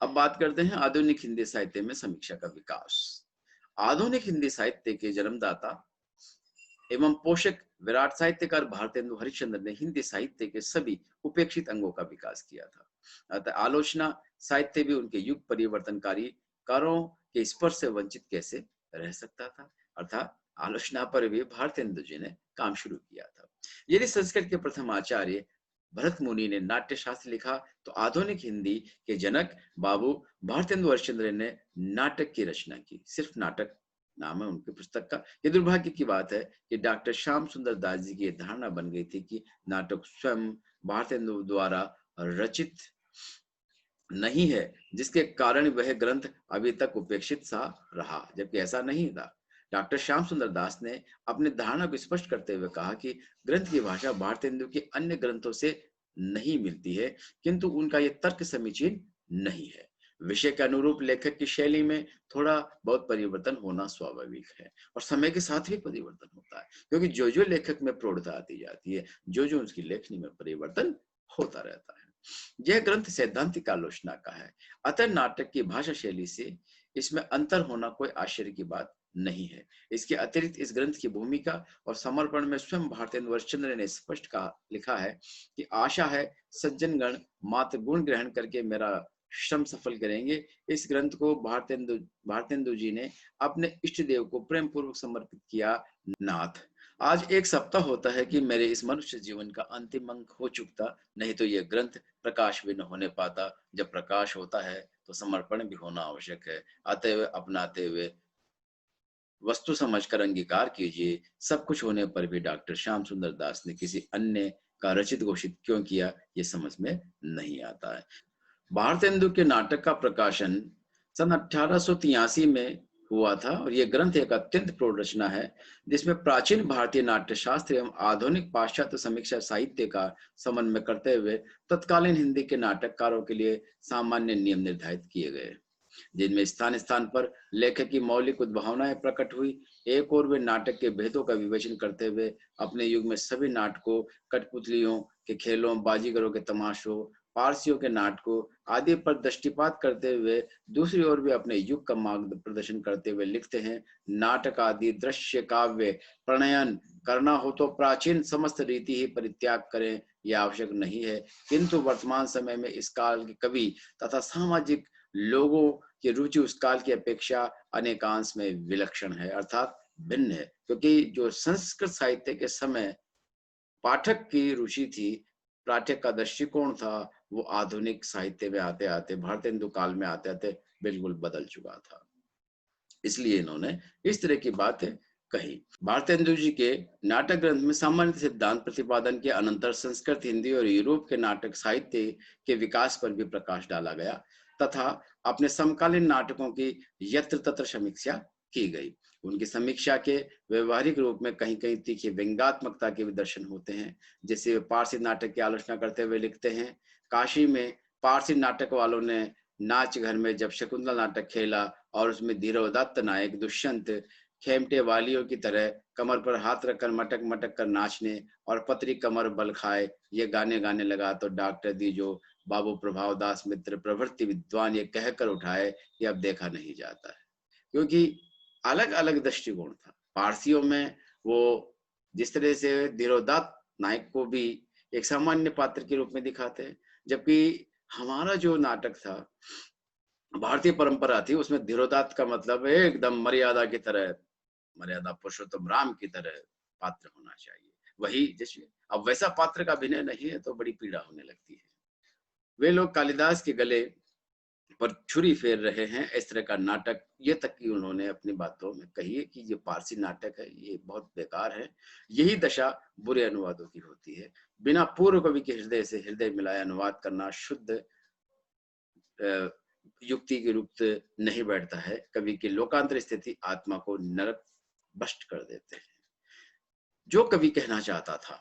अब बात करते हैं आधुनिक हिंदी साहित्य में समीक्षा का विकास। आधुनिक हिंदी साहित्य के जन्मदाता एवं पोषक विराट साहित्यकार भारतेंदु हरिश्चंद्र ने हिंदी साहित्य के सभी उपेक्षित अंगों का विकास किया था। अतः आलोचना साहित्य भी उनके युग परिवर्तनकारी कारों के स्पर्श से वंचित कैसे रह सकता था। अर्थात आलोचना पर भी भारतेंदु जी ने काम शुरू किया था। यदि संस्कृत के प्रथम आचार्य भरत मुनि ने नाट्य शास्त्र लिखा, तो आधुनिक हिंदी के जनक बाबू भारतेंदु हरिश्चंद्र ने नाटक की रचना की। सिर्फ नाटक नाम है उनकी पुस्तक का। ये दुर्भाग्य की बात है कि डॉक्टर श्याम सुंदर दास जी की धारणा बन गई थी कि नाटक स्वयं भारतेंदु द्वारा रचित नहीं है, जिसके कारण वह ग्रंथ अभी तक उपेक्षित सा रहा, जबकि ऐसा नहीं था। डॉक्टर श्याम सुंदर दास ने अपनी धारणा को स्पष्ट करते हुए कहा कि ग्रंथ की भाषा भारतेंदु के अन्य ग्रंथों से नहीं मिलती है, किंतु उनका यह तर्क समीचीन नहीं है। विषय के अनुरूप लेखक की शैली में थोड़ा बहुत परिवर्तन होना स्वाभाविक है, और समय के साथ भी परिवर्तन होता है, क्योंकि जो जो लेखक में प्रौढ़ता आती जाती है, जो जो उसकी लेखनी में परिवर्तन होता रहता है। यह ग्रंथ सैद्धांतिक आलोचना का है, अतः नाटक की भाषा शैली से इसमें अंतर होना कोई आश्चर्य की बात नहीं है। इसके अतिरिक्त इस ग्रंथ की भूमिका और समर्पण में स्वयं भारतेंदु हरिश्चंद्र ने स्पष्ट कहा लिखा है कि आशा है सज्जनगण मात्र गुण ग्रहण करके मेरा श्रम सफल करेंगे। इस ग्रंथ को भारतेंदु जी ने अपने इष्ट देव को प्रेम पूर्वक समर्पित किया। नाथ, आज एक सप्ताह होता है कि मेरे इस मनुष्य जीवन का अंतिम अंक हो चुकता, नहीं तो यह ग्रंथ प्रकाश भी न होने पाता। जब प्रकाश होता है तो समर्पण भी होना आवश्यक है। अतएव अपनाते हुए वस्तु समझकर अंगीकार कीजिए। सब कुछ होने पर भी डॉक्टर श्याम सुंदर दास ने किसी अन्य का रचित घोषित क्यों किया, ये समझ में नहीं आता है। भारतेंदु के नाटक का प्रकाशन सन 1883 में हुआ था, और यह ग्रंथ एक अत्यंत प्रौढ़ रचना है, जिसमें प्राचीन भारतीय नाट्य शास्त्र एवं आधुनिक पाश्चात्य समीक्षा साहित्य का समन्वय करते हुए तत्कालीन हिंदी के नाटककारों के लिए सामान्य नियम निर्धारित किए गए, जिनमें स्थान स्थान पर लेखक की मौलिक उद्भावनाएं प्रकट हुई। एक और वे नाटक के भेदों का विवेचन करते हुए अपने युग में सभी नाटकों, कठपुतलियों के खेलों, बाजीगरों के तमाशों, पारसियों के नाटकों आदि पर दृष्टिपात करते हुए दूसरी ओर वे अपने युग का मार्ग प्रदर्शन करते हुए लिखते हैं, नाटक आदि दृश्य काव्य प्रणयन करना हो तो प्राचीन समस्त रीति ही परित्याग करें, यह आवश्यक नहीं है, किंतु वर्तमान समय में इस काल के कवि तथा सामाजिक लोगों की रुचि उस काल की अपेक्षा अनेकांश में विलक्षण है, अर्थात भिन्न है। क्योंकि जो संस्कृत साहित्य के समय पाठक की रुचि थी, पाठक का दृष्टिकोण था, वो आधुनिक साहित्य में आते आते, भारतेंदु काल में आते आते बिल्कुल बदल चुका था। इसलिए इन्होंने इस तरह की बातें कही। भारतेंदु जी के नाटक ग्रंथ में सामान्य सिद्धांत प्रतिपादन के अनंतर संस्कृत, हिंदी और यूरोप के नाटक साहित्य के विकास पर भी प्रकाश डाला गया, तथा अपने समकालीन नाटकों की यत्र तत्र समीक्षा की गई। उनकी समीक्षा के व्यवहारिक रूप में कहीं कहीं तीखी व्यंग्यात्मकता के भी दर्शन होते हैं। जैसे पारसी नाटक की आलोचना करते हुए लिखते हैं, काशी में पारसी नाटक वालों ने नाच घर में जब शकुंतला नाटक खेला और उसमें धीरोदात्त नायक दुष्यंत खेमटे वालियों की तरह कमर पर हाथ रखकर मटक मटक कर नाचने और पतरी कमर बल खाए ये गाने गाने लगा, तो डॉक्टर दीजो बाबू प्रभाव दास मित्र प्रभृति विद्वान ये कहकर उठाए कि अब देखा नहीं जाता है। क्योंकि अलग अलग दृष्टिकोण था। पारसियों में वो जिस तरह से धीरोदात्त नायक को भी एक सामान्य पात्र के रूप में दिखाते हैं, जबकि हमारा जो नाटक था, भारतीय परंपरा थी, उसमें धीरोदात्त का मतलब एकदम मर्यादा की तरह, मर्यादा पुरुषोत्तम राम की तरह पात्र होना चाहिए। वही जैसे अब वैसा पात्र का अभिनय नहीं है तो बड़ी पीड़ा होने लगती है। वे लोग कालिदास के गले पर छुरी फेर रहे हैं, इस तरह का नाटक। ये तक कि उन्होंने अपनी बातों में कही है कि ये पारसी नाटक है, ये बहुत बेकार है। यही दशा बुरे अनुवादों की होती है। बिना पूर्व कवि के हृदय से हृदय मिलाए अनुवाद करना शुद्ध युक्ति के रूप नहीं बैठता है। कवि की लोकांतर स्थिति आत्मा को नरक भ्रष्ट कर देते हैं। जो कवि कहना चाहता था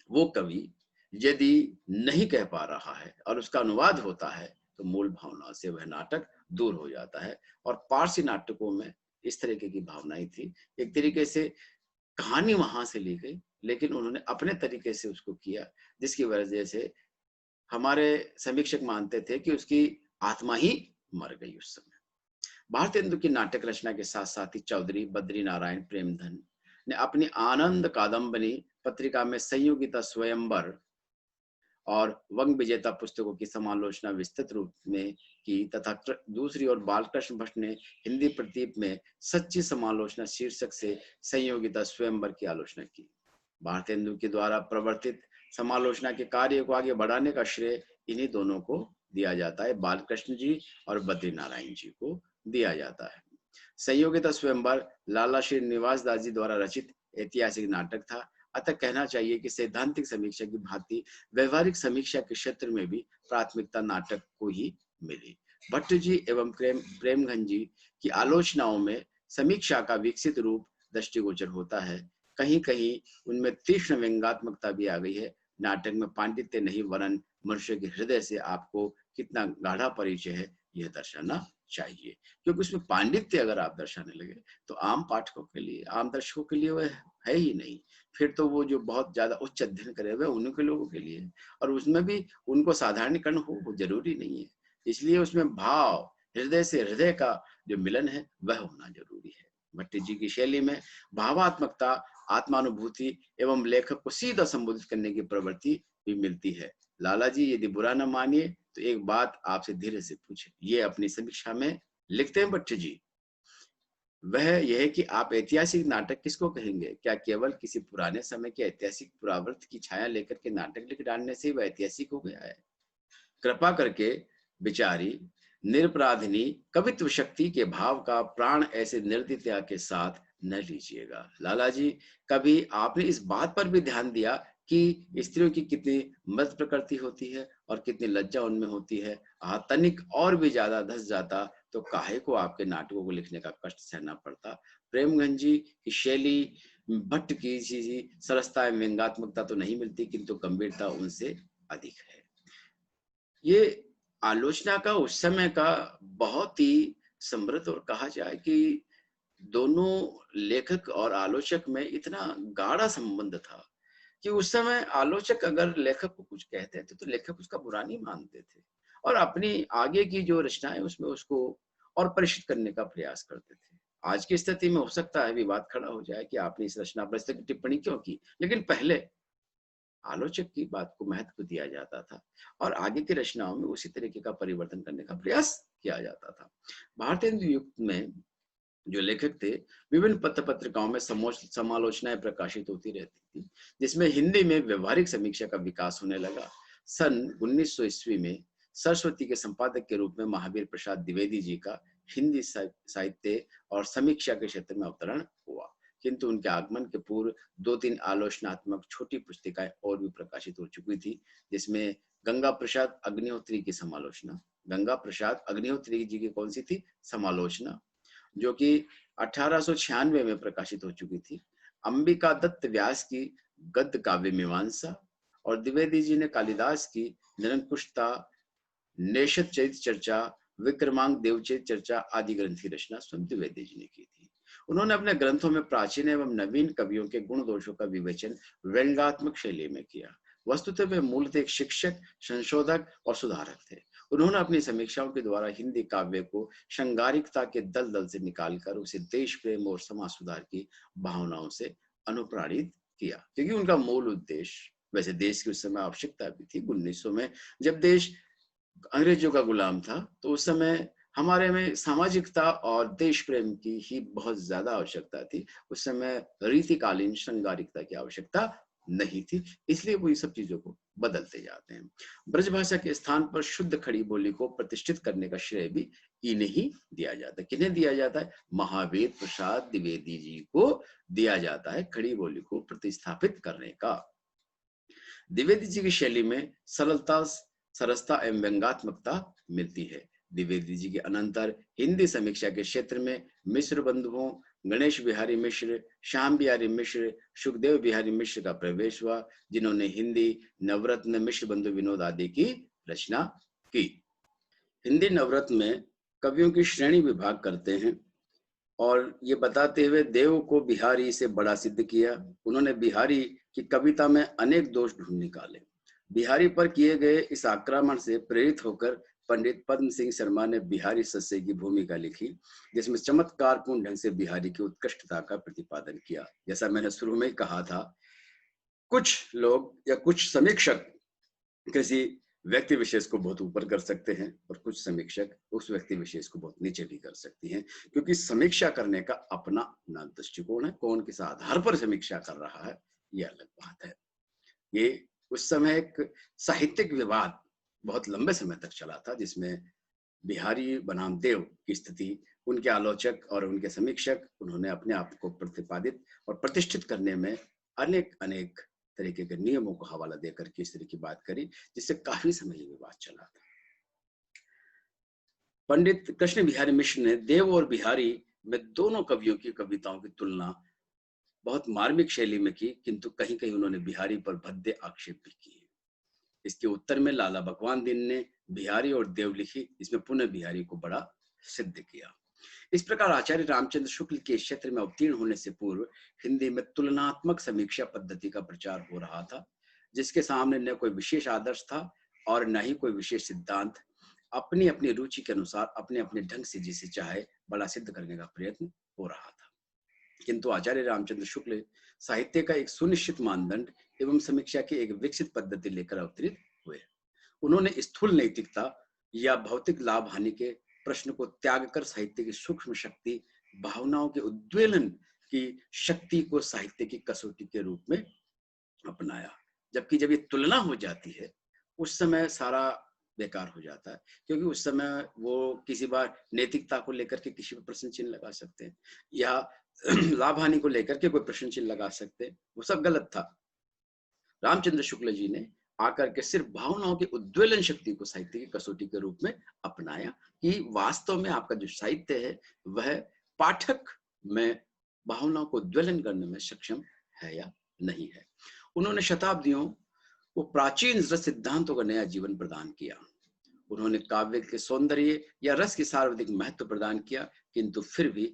वो कवि यदि नहीं कह पा रहा है और उसका अनुवाद होता है, तो मूल भावना से वह नाटक दूर हो जाता है। और पारसी नाटकों में इस तरीके की भावनाएं थी। एक तरीके से कहानी वहां से ली गई, लेकिन उन्होंने अपने तरीके से उसको किया, जिसकी वजह से हमारे समीक्षक मानते थे कि उसकी आत्मा ही मर गई उस समय। भारतेंदु की नाटक रचना के साथ साथ ही चौधरी बद्री नारायण प्रेमधन ने अपनी आनंद कादम्बनी पत्रिका में संयोगिता स्वयंवर और वंग विजेता पुस्तकों की समालोचना विस्तृत रूप में की तथा दूसरी ओर बालकृष्ण भट्ट ने हिंदी प्रदीप में सच्ची समालोचना शीर्षक से संयोगिता स्वयंवर की आलोचना की। भारतेंदु के द्वारा प्रवर्तित समालोचना के कार्य को आगे बढ़ाने का श्रेय इन्हीं दोनों को दिया जाता है, बालकृष्ण जी और बद्री नारायण जी को दिया जाता है। संयोगिता स्वयंवर लाला श्रीनिवास दास जी द्वारा रचित ऐतिहासिक नाटक था, अतः कहना चाहिए कि सैद्धांतिक समीक्षा की भांति व्यवहारिक समीक्षा के क्षेत्र में भी प्राथमिकता नाटक को ही मिली। भट्ट जी एवं प्रेमघन जी की आलोचनाओं में समीक्षा का विकसित रूप दृष्टिगोचर होता है। कहीं कहीं उनमें तीक्ष्ण व्यंग्यात्मकता भी आ गई है। नाटक में पांडित्य नहीं वरन मनुष्य के हृदय से आपको कितना गाढ़ा परिचय है यह दर्शाना चाहिए, क्योंकि उसमें पांडित्य अगर आप दर्शाने लगे तो आम पाठकों के लिए, आम दर्शकों के लिए वह है ही नहीं। फिर तो वो जो बहुत ज्यादा उच्च अध्ययन करे हुए उन्हीं के लोगों के लिए, और उसमें भी उनको साधारणीकरण हो जरूरी नहीं है। इसलिए उसमें भाव, हृदय से हृदय का जो मिलन है वह होना जरूरी है। भट्ट जी की शैली में भावात्मकता, आत्मानुभूति एवं लेखक को सीधा संबोधित करने की प्रवृत्ति भी मिलती है। लाला जी यदि बुरा न मानिए तो एक बात आपसे धीरे से पूछे, ये अपनी समीक्षा में लिखते हैं भट्ट जी, वह यह है कि आप ऐतिहासिक नाटक किसको कहेंगे? क्या केवल किसी पुराने समय के ऐतिहासिक पुरावर्त की छाया लेकर के नाटक लिख डालने से वह ऐतिहासिक हो गया है? कृपा करके विचारी निरपराधिनी कवित्व शक्ति के भाव का प्राण ऐसे निर्दयता के साथ न लीजिएगा। लाला जी, कभी आपने इस बात पर भी ध्यान दिया कि स्त्रियों की कितनी मृत प्रकृति होती है और कितनी लज्जा उनमें होती है? तनिक और भी ज्यादा धस जाता तो काहे को आपके नाटकों को लिखने का कष्ट सहना पड़ता। प्रेमगंज जी की शैली, भट्ट की सरसता एवं व्यंग्यात्मकता तो नहीं मिलती, किंतु गंभीरता उनसे अधिक है। ये आलोचना का उस समय का बहुत ही समृद्ध, और कहा जाए कि दोनों लेखक और आलोचक में इतना गाढ़ा संबंध था कि उस समय आलोचक अगर लेखक को कुछ कहते थे तो लेखक उसका बुरा नहीं मानते थे और अपनी आगे की जो रचनाएं उसमें उसको और परिष्कृत करने का प्रयास करते थे। आज की स्थिति में हो सकता है विवाद खड़ा हो जाए कि आपने इस रचना पर इस तरह की टिप्पणी क्यों की, लेकिन पहले आलोचक की बात को महत्व दिया जाता था और आगे की रचनाओं में उसी तरीके का परिवर्तन करने का प्रयास किया जाता था। भारतीय युग में जो लेखक थे, विभिन्न पत्र पत्रिकाओं में समालोचनाएं प्रकाशित होती रहती थी, जिसमें हिंदी में व्यवहारिक समीक्षा का विकास होने लगा। सन 1900 ईस्वी में सरस्वती के संपादक के रूप में महावीर प्रसाद द्विवेदी जी का हिंदी साहित्य और समीक्षा के क्षेत्र में अवतरण हुआ, किंतु उनके आगमन के पूर्व 2-3 आलोचनात्मक छोटी पुस्तिकाएं और भी प्रकाशित हो चुकी थी, जिसमें गंगा प्रसाद अग्निहोत्री की समालोचना, गंगा प्रसाद अग्निहोत्री जी की कौन सी थी समालोचना, जो कि 1896 में प्रकाशित हो चुकी थी, अंबिका दत्त व्यास की गद्य काव्य मीमांसा और द्विवेदी जी ने कालिदास की निरंकुशता, नेषद चरित चर्चा, विक्रमांक देवचरित चर्चा आदि ग्रंथ की रचना स्वयं द्विवेदी जी ने की थी। उन्होंने अपने ग्रंथों में प्राचीन एवं नवीन कवियों के गुण दोषों का विवेचन व्यंग्यात्मक शैली में किया। वस्तुतः वे मूलतः एक शिक्षक, संशोधक और सुधारक थे। उन्होंने अपनी समीक्षाओं के द्वारा हिंदी काव्य को श्रृंगारिकता के दलदल से निकालकर उसे देश प्रेम और समाज सुधार की भावनाओं से अनुप्राणित किया, क्योंकि उनका मूल उद्देश्य, वैसे देश की उस समय आवश्यकता भी थी। 1900 में जब देश अंग्रेजों का गुलाम था तो उस समय हमारे में सामाजिकता और देश प्रेम की ही बहुत ज्यादा आवश्यकता थी। उस समय रीतिकालीन श्रृंगारिकता की आवश्यकता नहीं थी, इसलिए वो ये सब चीजों को बदलते जाते हैं। ब्रजभाषा के स्थान पर शुद्ध खड़ी बोली को प्रतिष्ठित करने का श्रेय भी इन्हें ही दिया जाता है। किन्हें दिया जाता है? महावीर प्रसाद द्विवेदी जी को दिया जाता है खड़ी बोली को प्रतिस्थापित करने का। द्विवेदी जी की शैली में सरलता, सरसता एवं व्यंग्यात्मकता मिलती है। द्विवेदी जी के अनंतर हिंदी समीक्षा के क्षेत्र में मिश्र बंधुओं गणेश बिहारी मिश्र, श्याम बिहारी मिश्र, सुखदेव बिहारी मिश्र का प्रवेश हुआ, जिन्होंने हिंदी नवरत्न, मिश्र बंधु विनोद आदि की रचना की। हिंदी नवरत्न में कवियों की श्रेणी विभाग करते हैं और ये बताते हुए देव को बिहारी से बड़ा सिद्ध किया। उन्होंने बिहारी की कविता में अनेक दोष ढूंढ निकाले। बिहारी पर किए गए इस आक्रमण से प्रेरित होकर पंडित पद्म सिंह शर्मा ने बिहारी सस्से की भूमिका लिखी, जिसमें चमत्कारपूर्ण ढंग से बिहारी की उत्कृष्टता का प्रतिपादन किया। जैसा मैंने शुरू में ही कहा था, कुछ लोग या कुछ समीक्षक किसी व्यक्ति विशेष को बहुत ऊपर कर सकते हैं और कुछ समीक्षक उस व्यक्ति विशेष को बहुत नीचे भी कर सकती हैं, क्योंकि समीक्षा करने का अपना अपना दृष्टिकोण है। कौन किस आधार पर समीक्षा कर रहा है, ये अलग बात है। ये उस समय एक साहित्यिक विवाद बहुत लंबे समय तक चला था, जिसमें बिहारी बनाम देव की स्थिति, उनके आलोचक और उनके समीक्षक, उन्होंने अपने आप को प्रतिपादित और प्रतिष्ठित करने में अनेक अनेक तरीके के नियमों को हवाला देकर के इस तरह की बात करी, जिससे काफी समय ये विवाद चला था। पंडित कृष्ण बिहारी मिश्र ने देव और बिहारी में दोनों कवियों की कविताओं की तुलना बहुत मार्मिक शैली में की, किंतु कहीं कहीं उन्होंने बिहारी पर भद्दे आक्षेप भी किए। इसके उत्तर में लाला भगवान दीन ने बिहारी और देव लिखी, इसमें पुनः बिहारी को बड़ा सिद्ध किया। इस प्रकार आचार्य रामचंद्र शुक्ल के क्षेत्र में अवतीर्ण होने से पूर्व हिंदी में तुलनात्मक समीक्षा पद्धति का प्रचार हो रहा था, जिसके सामने न कोई विशेष आदर्श था और न ही कोई विशेष सिद्धांत। अपनी अपनी रुचि के अनुसार अपने अपने ढंग से जिसे चाहे बड़ा सिद्ध करने का प्रयत्न हो रहा था। किंतु आचार्य रामचंद्र शुक्ल साहित्य का एक सुनिश्चित मानदंड एवं समीक्षा की एक विकसित पद्धति लेकर अवतरित हुए। उन्होंने स्थूल नैतिकता या भौतिक लाभ हानि के प्रश्न को त्याग कर साहित्य की सूक्ष्म शक्ति, भावनाओं के उद्वेलन की शक्ति को साहित्य की कसौटी के रूप में अपनाया। जबकि जब ये तुलना हो जाती है, उस समय सारा बेकार हो जाता है, क्योंकि उस समय वो किसी बार नैतिकता को लेकर के किसी पर प्रश्न चिन्ह लगा सकते हैं या लाभ हानि को लेकर के कोई प्रश्न चिन्ह लगा सकते हैं, वो सब गलत था। रामचंद्र शुक्ल जी ने आकर के सिर्फ भावनाओं की उद्वेलन शक्ति को साहित्य की कसौटी के रूप में अपनाया कि वास्तव में आपका जो साहित्य है वह पाठक में भावनाओं को उद्वेलन करने में सक्षम है या नहीं है। उन्होंने शताब्दियों को प्राचीन रस सिद्धांतों का नया जीवन प्रदान किया। उन्होंने काव्य के सौंदर्य या रस की सार्वधिक महत्व प्रदान किया, किंतु फिर भी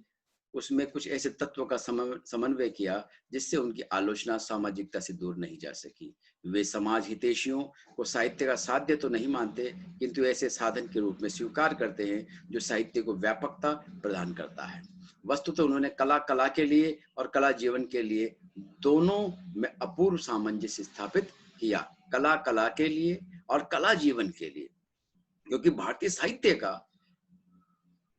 उसमें कुछ ऐसे तत्वों का समन्वय किया जिससे उनकी आलोचना सामाजिकता से दूर नहीं जा सकी। वे समाज हितैषियों को साहित्य का साध्य तो नहीं मानते, किंतु ऐसे साधन के रूप में स्वीकार करते हैं जो साहित्य को व्यापकता प्रदान करता है। वस्तुतः उन्होंने कला कला के लिए और कला जीवन के लिए दोनों में अपूर्व सामंजस्य स्थापित किया। कला कला के लिए और कला जीवन के लिए, क्योंकि भारतीय साहित्य का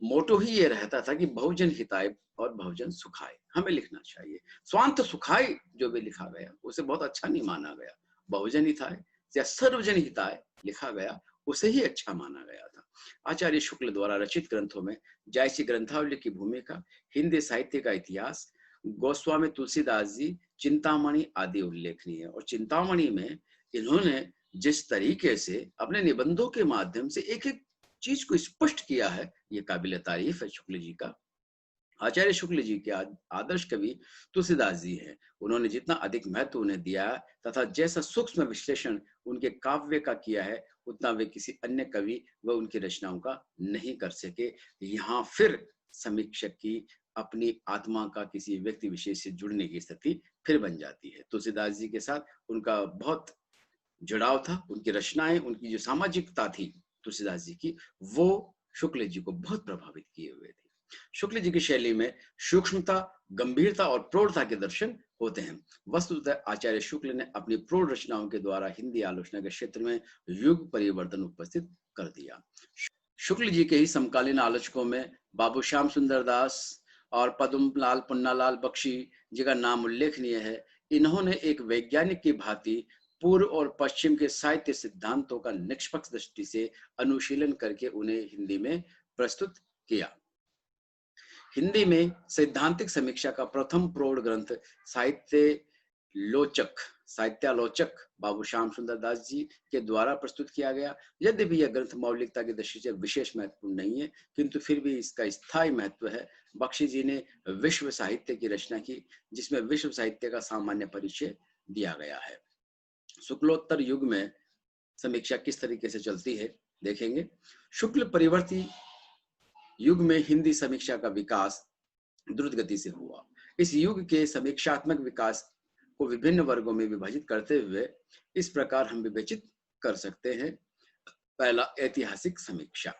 मोटो ही ये रहता था कि बहुजन हिताय और बहुजन सुखाय हमें लिखना चाहिए। स्वांत सुखाय जो भी लिखा गया उसे बहुत अच्छा नहीं माना गया। बहुजन हिताय या सर्वजन हिताय लिखा गया उसे ही अच्छा माना गया था। आचार्य शुक्ल द्वारा रचित ग्रंथों में जायसी ग्रंथावली की भूमिका, हिंदी साहित्य का इतिहास, गोस्वामी तुलसीदास जी, चिंतामणि आदि उल्लेखनीय है। और चिंतामणि में इन्होंने जिस तरीके से अपने निबंधों के माध्यम से एक एक चीज को स्पष्ट किया है, ये काबिल तारीफ है शुक्ल जी का। आचार्य शुक्ल जी के आदर्श कवि तुलसीदास जी हैं। उन्होंने जितना अधिक महत्व उन्हें दिया तथा जैसा सूक्ष्म विश्लेषण उनके काव्य का किया है, उतना वे किसी अन्य कवि व उनकी रचनाओं का नहीं कर सके। यहाँ फिर समीक्षक की अपनी आत्मा का किसी व्यक्ति विशेष से जुड़ने की स्थिति फिर बन जाती है। तुलसीदास जी के साथ उनका बहुत जुड़ाव था। उनकी रचनाएं, उनकी जो सामाजिकता थी तुलसीदास जी की, वो शुक्ल जी को बहुत प्रभावित किए हुए थे। शुक्ल जी की शैली में सूक्ष्मता, गंभीरता और प्रौढ़ता के दर्शन होते हैं। वस्तुतः आचार्य शुक्ल ने अपनी प्रौढ़ रचनाओं के द्वारा हिंदी आलोचना के क्षेत्र में युग परिवर्तन उपस्थित कर दिया। शुक्ल जी के ही समकालीन आलोचकों में बाबू श्याम सुंदर दास और पद्मलाल पुन्नालाल बख्शी जी का नाम उल्लेखनीय है। इन्होंने एक वैज्ञानिक की भांति पूर्व और पश्चिम के साहित्य सिद्धांतों का निष्पक्ष दृष्टि से अनुशीलन करके उन्हें हिंदी में प्रस्तुत किया। हिंदी में सैद्धांतिक समीक्षा का प्रथम प्रौढ़ ग्रंथ साहित्यालोचक बाबू श्याम सुंदर दास जी के द्वारा प्रस्तुत किया गया। यद्यपि यह ग्रंथ मौलिकता की दृष्टि से विशेष महत्वपूर्ण नहीं है, किंतु फिर भी इसका स्थायी महत्व है। बख्शी जी ने विश्व साहित्य की रचना की, जिसमें विश्व साहित्य का सामान्य परिचय दिया गया है। शुक्लोत्तर युग में समीक्षा किस तरीके से चलती है देखेंगे। शुक्ल परिवर्ती युग में हिंदी समीक्षा का विकास द्रुत गति से हुआ। इस युग के समीक्षात्मक विकास को विभिन्न वर्गों में विभाजित करते हुए इस प्रकार हम विवेचित कर सकते हैं। पहला, ऐतिहासिक समीक्षा।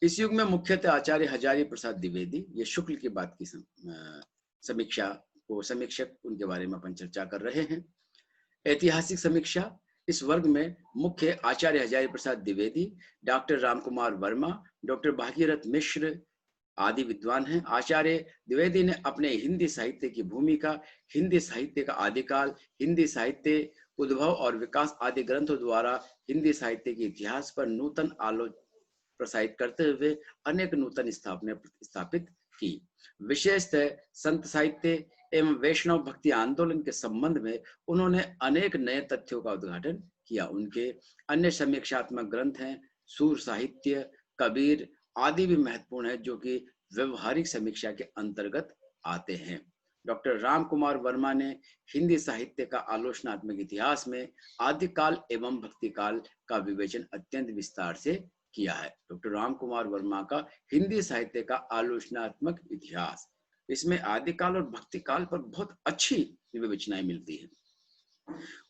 इस युग में मुख्यतः आचार्य हजारी प्रसाद द्विवेदी, ये शुक्ल की बात की समीक्षा को समीक्षक, उनके बारे में अपन चर्चा कर रहे हैं। ऐतिहासिक समीक्षा, इस वर्ग में मुख्य आचार्य हजारी प्रसाद द्विवेदी, डॉक्टर रामकुमार वर्मा, डॉक्टर भागीरथ मिश्र आदि विद्वान हैं। आचार्य द्विवेदी ने अपने हिंदी साहित्य की भूमिका, हिंदी साहित्य का आदिकाल, हिंदी साहित्य उद्भव और विकास आदि ग्रंथों द्वारा हिंदी साहित्य के इतिहास पर नूतन आलोचना प्रसारित करते हुए अनेक नूतन स्थापना स्थापित की। विशेषतः संत साहित्य एवं वैष्णव भक्ति आंदोलन के संबंध में उन्होंने अनेक नए तथ्यों का उद्घाटन किया। उनके अन्य समीक्षात्मक ग्रंथ हैं सूर साहित्य, कबीर आदि भी महत्वपूर्ण है, जो कि व्यवहारिक समीक्षा के अंतर्गत आते हैं। डॉक्टर रामकुमार वर्मा ने हिंदी साहित्य का आलोचनात्मक इतिहास में आदिकाल एवं भक्ति काल का विवेचन अत्यंत विस्तार से किया है। डॉक्टर रामकुमार वर्मा का हिंदी साहित्य का आलोचनात्मक इतिहास, इसमें आदिकाल और भक्ति काल पर बहुत अच्छी विवेचनाएं मिलती है।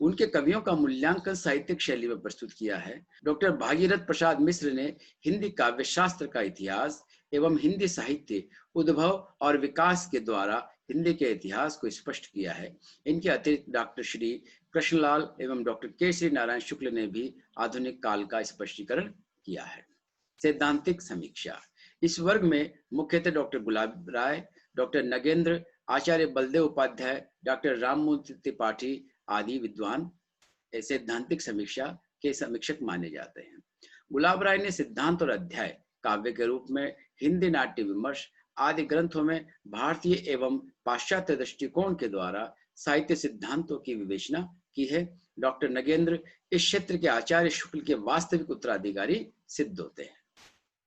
उनके कवियों का मूल्यांकन साहित्यिक शैली में प्रस्तुत किया है। डॉक्टर भागीरथ प्रसाद मिश्र ने हिंदी काव्य शास्त्र का इतिहास एवं हिंदी साहित्य उद्भव और विकास के द्वारा हिंदी के इतिहास को स्पष्ट किया है। इनके अतिरिक्त डॉक्टर श्री कृष्णलाल एवं डॉक्टर केसरी नारायण शुक्ल ने भी आधुनिक काल का स्पष्टीकरण किया है। सैद्धांतिक समीक्षा, इस वर्ग में मुख्यतः डॉक्टर गुलाब राय, डॉक्टर नगेंद्र, आचार्य बलदेव उपाध्याय, डॉक्टर राममूर्ति त्रिपाठी आदि विद्वान सैद्धांतिक समीक्षा के समीक्षक माने जाते हैं। गुलाब राय ने सिद्धांत और अध्याय काव्य के रूप में हिंदी नाट्य विमर्श आदि ग्रंथों में भारतीय एवं पाश्चात्य दृष्टिकोण के द्वारा साहित्य सिद्धांतों की विवेचना की है। डॉक्टर नगेंद्र इस क्षेत्र के आचार्य शुक्ल के वास्तविक उत्तराधिकारी सिद्ध होते हैं,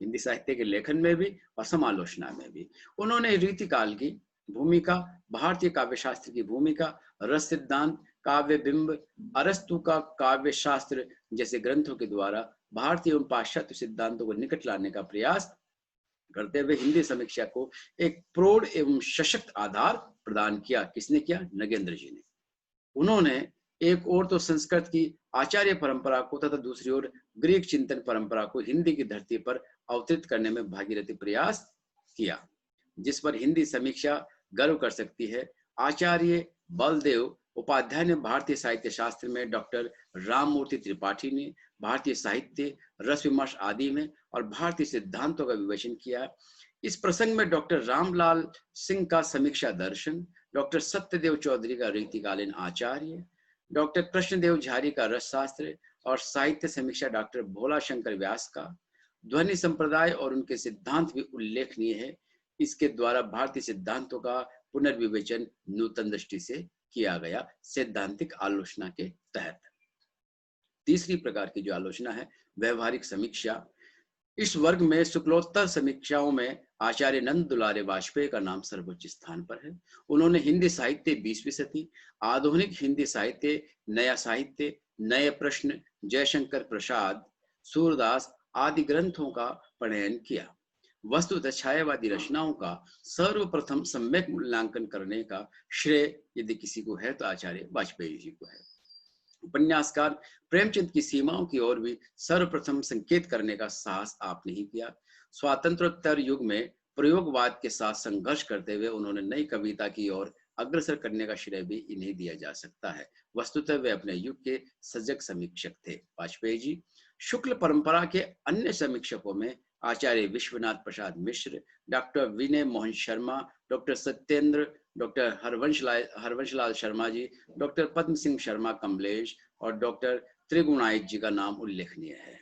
हिंदी साहित्य के लेखन में भी और समालोचना में भी। उन्होंने रीतिकाल की भूमिका, भारतीय काव्य शास्त्र की भूमिका, रस सिद्धांत, काव्य बिंब, अरस्तु का काव्य शास्त्र जैसे ग्रंथों के द्वारा भारतीय एवं पाश्चात्य सिद्धांतों को निकट लाने का प्रयास करते हुए हिंदी समीक्षा को एक प्रौढ़ एवं सशक्त आधार प्रदान किया। किसने किया? नगेंद्र जी ने। उन्होंने एक ओर तो संस्कृत की आचार्य परंपरा को तथा दूसरी ओर ग्रीक चिंतन परंपरा को हिंदी की धरती पर अवतरित करने में भागीरथी प्रयास किया, जिस पर हिंदी समीक्षा गर्व कर सकती है। आचार्य बलदेव उपाध्याय ने भारतीय साहित्य शास्त्र में, डॉक्टर राममूर्ति त्रिपाठी ने भारतीय साहित्य रस विमर्श आदि में और भारतीय सिद्धांतों का विवेचन किया। इस प्रसंग में डॉक्टर रामलाल सिंह का समीक्षा दर्शन, डॉक्टर सत्यदेव चौधरी का रीतिकालीन आचार्य, डॉक्टर कृष्णदेव झारी का रस शास्त्र और साहित्य समीक्षा डॉक्टर भोला शंकर व्यास का ध्वनि संप्रदाय और उनके सिद्धांत भी उल्लेखनीय है। इसके द्वारा भारतीय सिद्धांतों का पुनर्विवेचन नूतन दृष्टि से किया गया सैद्धांतिक आलोचना के तहत। तीसरी प्रकार की जो आलोचना है व्यवहारिक समीक्षा। इस वर्ग में शुक्लोत्तर समीक्षाओं में आचार्य नंद दुलारे वाजपेयी का नाम सर्वोच्च स्थान पर है। उन्होंने हिंदी साहित्य 20वीं सदी, आधुनिक हिंदी साहित्य, नया साहित्य, नए प्रश्न, जयशंकर प्रसाद, सूरदास आदि ग्रंथों का पठन किया। वस्तुतः छायावादी रचनाओं का सर्वप्रथम सम्यक मूल्यांकन करने का श्रेय यदि किसी को है तो आचार्य वाजपेयी जी को है। उपन्यासकार प्रेमचंद की सीमाओं की ओर भी सर्वप्रथम संकेत करने का साहस आपने ही किया। स्वातंत्रोत्तर युग में प्रयोगवाद के साथ संघर्ष करते हुए उन्होंने नई कविता की ओर अग्रसर करने का श्रेय भी इन्हें दिया जा सकता है। वस्तुतः वे अपने युग के सजग समीक्षक थे वाजपेयी जी। शुक्ल परंपरा के अन्य समीक्षकों में आचार्य विश्वनाथ प्रसाद मिश्र, डॉक्टर विनय Mohan Sharma, doctor Satyendra, doctor हरवंशलाल Sharma ji, doctor पद्म सिंह शर्मा कमलेश और डॉक्टर त्रिगुणायत जी का नाम उल्लेखनीय है।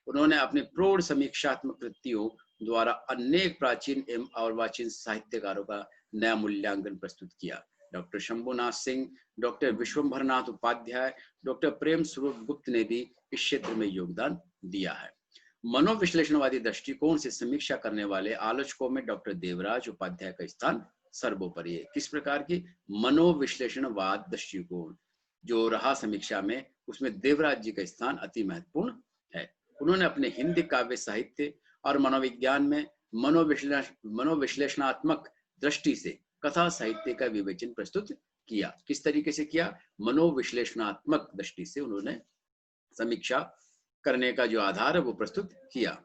उन्होंने अपने प्रौढ़ समीक्षात्मक कृतियों द्वारा अनेक प्राचीन एवं अर्वाचीन साहित्यकारों का नया मूल्यांकन प्रस्तुत किया। Doctor Shambhunath Singh, doctor Vishwambharnath Upadhyay, doctor Prem Swaroop Gupt ने भी इस क्षेत्र में योगदान दिया है। मनोविश्लेषणवादी दृष्टिकोण से समीक्षा करने वाले आलोचकों में डॉक्टर देवराज उपाध्याय का स्थान सर्वोपरि है। किस प्रकार की? मनोविश्लेषणवाद दृष्टिकोण जो रहा समीक्षा में, उसमें देवराज जी का स्थान अति महत्वपूर्ण है। उन्होंने अपने हिंदी काव्य साहित्य और मनोविज्ञान में मनोविश्लेषणात्मक दृष्टि से कथा साहित्य का विवेचन प्रस्तुत किया। किस तरीके से किया? मनोविश्लेषणात्मक दृष्टि से उन्होंने समीक्षा करने का जो आधार है वो प्रस्तुत किया।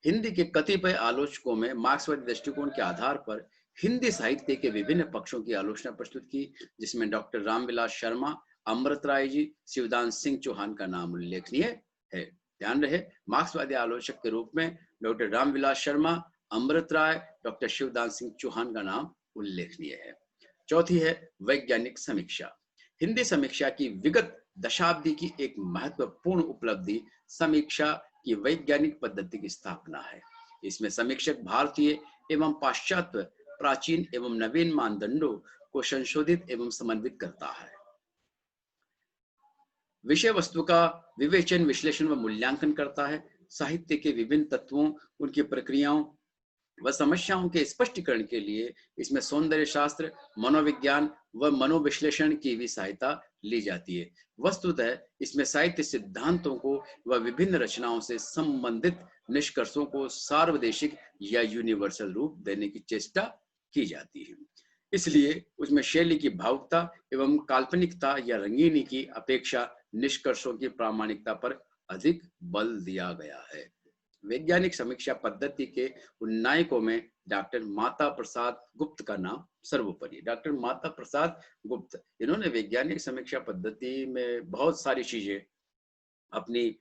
हिंदी के कतिपय आलोचकों में मार्क्सवादी दृष्टिकोण के आधार पर हिंदी साहित्य के विभिन्न पक्षों की आलोचना प्रस्तुत की, जिसमें डॉक्टर रामविलास शर्मा, अमृत राय जी, शिवदान सिंह चौहान का नाम उल्लेखनीय है। ध्यान रहे, मार्क्सवादी आलोचक के रूप में डॉक्टर रामविलास शर्मा, अमृत राय, डॉक्टर शिवदान सिंह चौहान का नाम उल्लेखनीय है। चौथी है वैज्ञानिक समीक्षा। हिंदी समीक्षा की विगत दशाब्दी की एक महत्वपूर्ण उपलब्धि समीक्षा की वैज्ञानिक पद्धति की स्थापना है। इसमें समीक्षक भारतीय एवं पाश्चात्य प्राचीन एवं नवीन मानदंडों को संशोधित एवं समन्वित करता है। विषय वस्तु का विवेचन, विश्लेषण व मूल्यांकन करता है। साहित्य के विभिन्न तत्वों, उनकी प्रक्रियाओं व समस्याओं के स्पष्टीकरण के लिए इसमें सौंदर्य शास्त्र, मनोविज्ञान व मनोविश्लेषण की भी सहायता ली जाती है। वस्तुतः इसमें साहित्य सिद्धांतों को व विभिन्न रचनाओं से संबंधित निष्कर्षों को सार्वदेशिक या यूनिवर्सल रूप देने की चेष्टा की जाती है। इसलिए उसमें शैली की भावुकता एवं काल्पनिकता या रंगीनी की अपेक्षा निष्कर्षों की प्रामाणिकता पर अधिक बल दिया गया है। वैज्ञानिक समीक्षा पद्धति के उन्नायकों में डॉक्टर माता प्रसाद गुप्त का नाम सर्वोपरि। डॉक्टर माता प्रसाद गुप्त, इन्होंने वैज्ञानिक समीक्षा पद्धति में बहुत सारी चीजें अपनी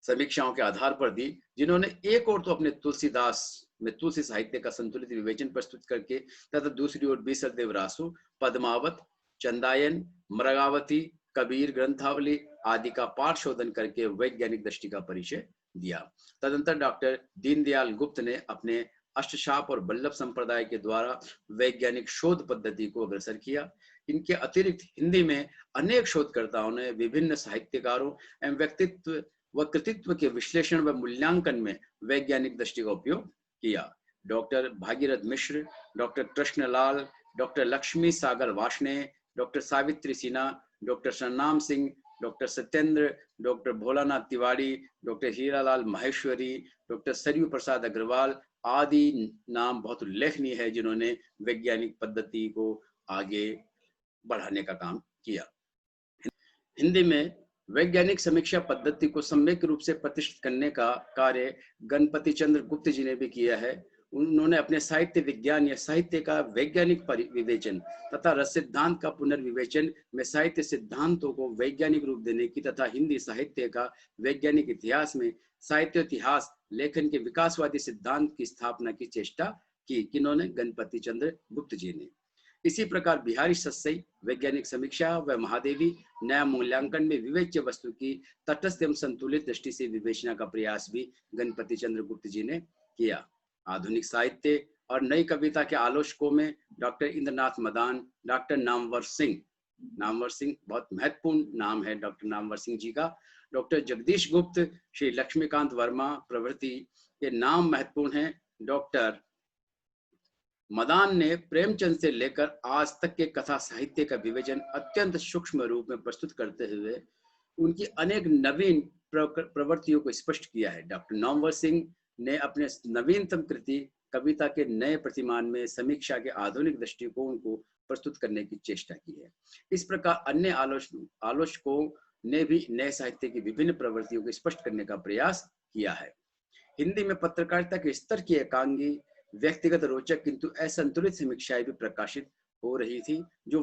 समीक्षाओं के आधार पर दी, जिन्होंने एक और तो अपने तुलसीदास में तुलसी साहित्य का संतुलित विवेचन प्रस्तुत करके, तथा दूसरी ओर बीसरदेव रासु, पद्मावत, चंदायन, मृगावती, कबीर ग्रंथावली आदि का पाठ शोधन करके वैज्ञानिक दृष्टि का परिचय दिया। तदंतर डॉक्टर दीनदयाल गुप्त ने अपने अष्टशाप और बल्लभ संप्रदाय के द्वारा वैज्ञानिक शोध पद्धति को अग्रसर किया। इनके अतिरिक्त हिंदी में अनेक शोधकर्ताओं ने विभिन्न साहित्यकारों एवं व्यक्तित्व व कृतित्व के विश्लेषण व मूल्यांकन में वैज्ञानिक दृष्टि का उपयोग किया। Doctor Bhagirath Mishra, doctor Krishnalal, doctor Lakshmi Sagar Varshney, doctor Savitri Sinha, doctor Sannam Singh, doctor Satyendra, doctor Bholanath Tiwari, doctor Hiralal Maheshwari, doctor Saryu Prasad Agrawal आदि नाम बहुत उल्लेखनीय है, जिन्होंने वैज्ञानिक पद्धति को आगे बढ़ाने का काम किया। हिंदी में वैज्ञानिक समीक्षा पद्धति को सम्यक रूप से प्रतिष्ठित करने का कार्य गणपति चंद्र गुप्त जी ने भी किया है। उन्होंने अपने साहित्य विज्ञान या साहित्य का वैज्ञानिक विवेचन तथा रस सिद्धांत का पुनर्विवेचन में साहित्य सिद्धांतों को वैज्ञानिक रूप देने की तथा हिंदी साहित्य का वैज्ञानिक इतिहास में साहित्य इतिहास लेखन के विकासवादी सिद्धांत की स्थापना की चेष्टा की। किन्होंने? गणपति चंद्र गुप्त जी ने। इसी प्रकार बिहारी सस्सई वैज्ञानिक समीक्षा व महादेवी नया मूल्यांकन में विवेच्य वस्तु की तटस्थ एवं संतुलित दृष्टि से विवेचना का प्रयास भी गणपति चंद्र गुप्त जी ने किया। आधुनिक साहित्य और नई कविता के आलोचकों में डॉक्टर इंद्रनाथ मदान, डॉक्टर नामवर सिंह बहुत महत्वपूर्ण नाम है डॉक्टर नामवर सिंह जी का, डॉक्टर जगदीश गुप्त, श्री लक्ष्मीकांत वर्मा प्रभृति के नाम महत्वपूर्ण हैं। डॉक्टर मदान ने प्रेमचंद से लेकर आज तक के कथा साहित्य का विवेचन अत्यंत सूक्ष्म रूप में प्रस्तुत करते हुए उनकी अनेक नवीन प्रवृत्तियों को स्पष्ट किया है। डॉक्टर नामवर सिंह ने अपने नवीनतम कृति कविता के नए प्रतिमान में समीक्षा के आधुनिक दृष्टिकोण को प्रस्तुत करने की चेष्टा की है। इस प्रकार अन्य आलोचकों ने भी नए साहित्य की विभिन्न प्रवृत्तियों को स्पष्ट करने का प्रयास किया है। हिंदी में पत्रकारिता के स्तर की एकांगी, व्यक्तिगत रोचक किंतु असंतुलित समीक्षाएं भी प्रकाशित हो रही थी, जो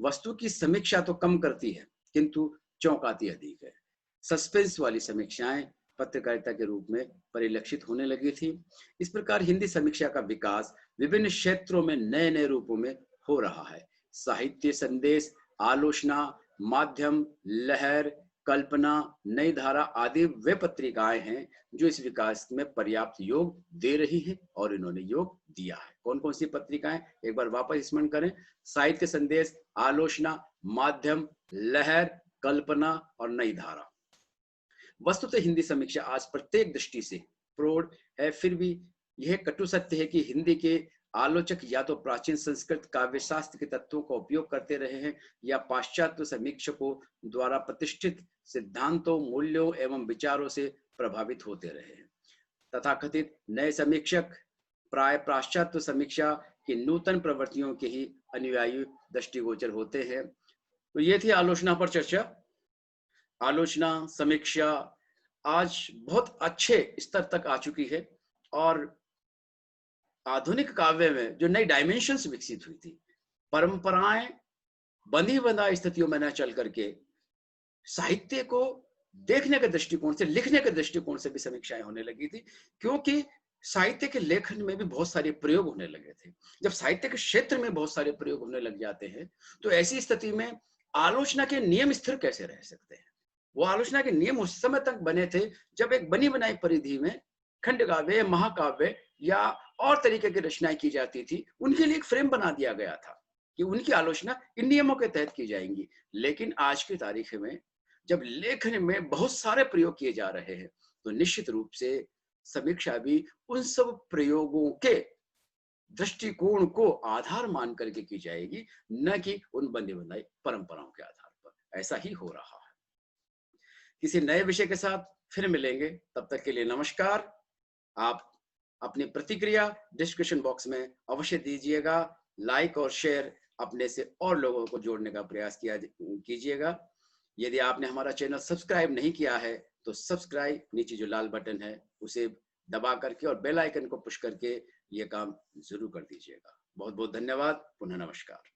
वस्तु की समीक्षा तो कम करती है किंतु चौंकाती अधिक है। सस्पेंस वाली समीक्षाएं पत्रकारिता के रूप में परिलक्षित होने लगी थी। इस प्रकार हिंदी समीक्षा का विकास विभिन्न क्षेत्रों में नए नए रूपों में हो रहा है। साहित्य संदेश, आलोचना, माध्यम, लहर, कल्पना, नई धारा आदि वे पत्रिकाएं हैं जो इस विकास में पर्याप्त योग दे रही है और इन्होंने योग दिया है। कौन कौन सी पत्रिकाएं? एक बार वापस स्मरण करें। साहित्य संदेश, आलोचना, माध्यम, लहर, कल्पना और नई धारा। वस्तुतः हिंदी समीक्षा आज प्रत्येक दृष्टि से प्रौढ़ है, फिर भी यह कटु सत्य है कि हिंदी के आलोचक या तो प्राचीन संस्कृत काव्यशास्त्र के तत्वों का उपयोग करते रहे हैं या पाश्चात्य समीक्षकों द्वारा प्रतिष्ठित सिद्धांतों, मूल्यों एवं विचारों से प्रभावित होते रहे हैं। तथाकथित नए समीक्षक प्राय पाश्चात्य समीक्षा की नूतन प्रवृत्तियों के ही अनुयायी दृष्टिगोचर होते हैं। तो ये थी आलोचना पर चर्चा। आलोचना, समीक्षा आज बहुत अच्छे स्तर तक आ चुकी है और आधुनिक काव्य में जो नई डायमेंशंस विकसित हुई थी, परंपराएं बंधी बंधा स्थितियों में न चल करके साहित्य को देखने के दृष्टिकोण से, लिखने के दृष्टिकोण से भी समीक्षाएं होने लगी थी, क्योंकि साहित्य के लेखन में भी बहुत सारे प्रयोग होने लगे थे। जब साहित्य के क्षेत्र में बहुत सारे प्रयोग होने लग जाते हैं, तो ऐसी स्थिति में आलोचना के नियम स्थिर कैसे रह सकते हैं? वो आलोचना के नियम उस समय तक बने थे जब एक बनी बनाई परिधि में खंड काव्य, महाकाव्य या और तरीके की रचनाएं की जाती थी। उनके लिए एक फ्रेम बना दिया गया था कि उनकी आलोचना इन नियमों के तहत की जाएंगी। लेकिन आज की तारीख में जब लेखन में बहुत सारे प्रयोग किए जा रहे हैं, तो निश्चित रूप से समीक्षा भी उन सब प्रयोगों के दृष्टिकोण को आधार मान करके की जाएगी, न कि उन बंधी बनाई परंपराओं के आधार पर। ऐसा ही हो रहा है। किसी नए विषय के साथ फिर मिलेंगे, तब तक के लिए नमस्कार। आप अपनी प्रतिक्रिया डिस्क्रिप्शन बॉक्स में अवश्य दीजिएगा। लाइक और शेयर अपने से और लोगों को जोड़ने का प्रयास कीजिएगा। यदि आपने हमारा चैनल सब्सक्राइब नहीं किया है तो सब्सक्राइब, नीचे जो लाल बटन है उसे दबा करके और बेल आइकन को पुश करके ये काम जरूर कर दीजिएगा। बहुत बहुत धन्यवाद। पुनः नमस्कार।